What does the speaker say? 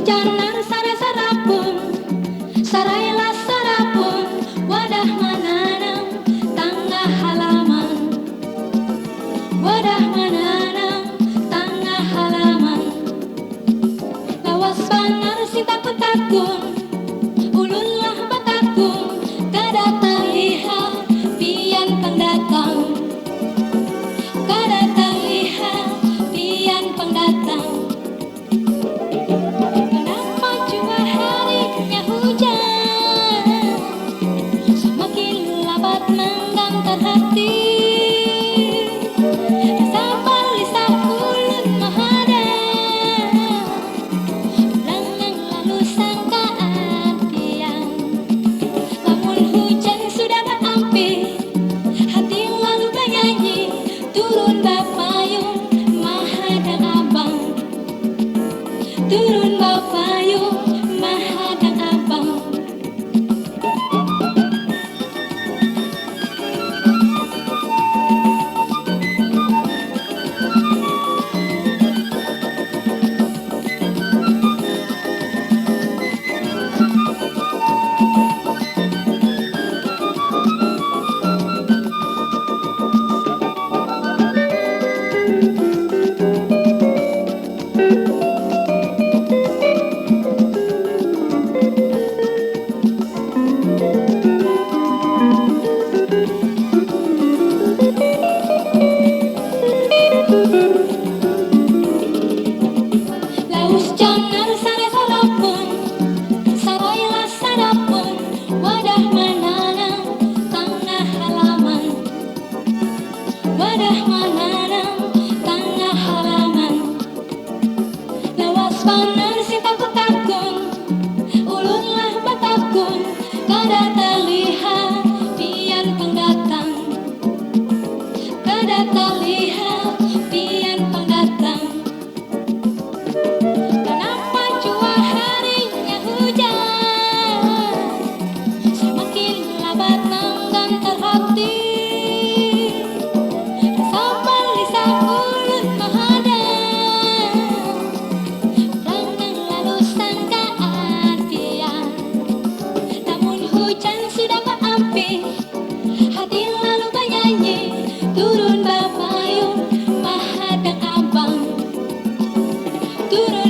Jangan sarapun, sarailah sarapun, wadah menanam tengah halaman, wadah menanam tengah halaman. Lawas panar si takun, ulunlah batakun, kada terlihat pian pendatang, kada terlihat pian pendatang. Menggantar hati, sabar lisan ulun menghadap, langang lalu sangkaan tiang. Lamun hujan sudah berapi, hati lalu bernyanyi, turun bapayung mahadang abang, turun bapayung mahadang abang. Jangan sarapun, sarailah sarapun, wadah menanam tengah halaman, wadah menanam tengah halaman. Lawas panar si takun, ulunlah batakun, kada terlihat pian pendatang, kada terlihat pian pendatang. Hati lalu bernyanyi, turun bapayung mahadang abang, turun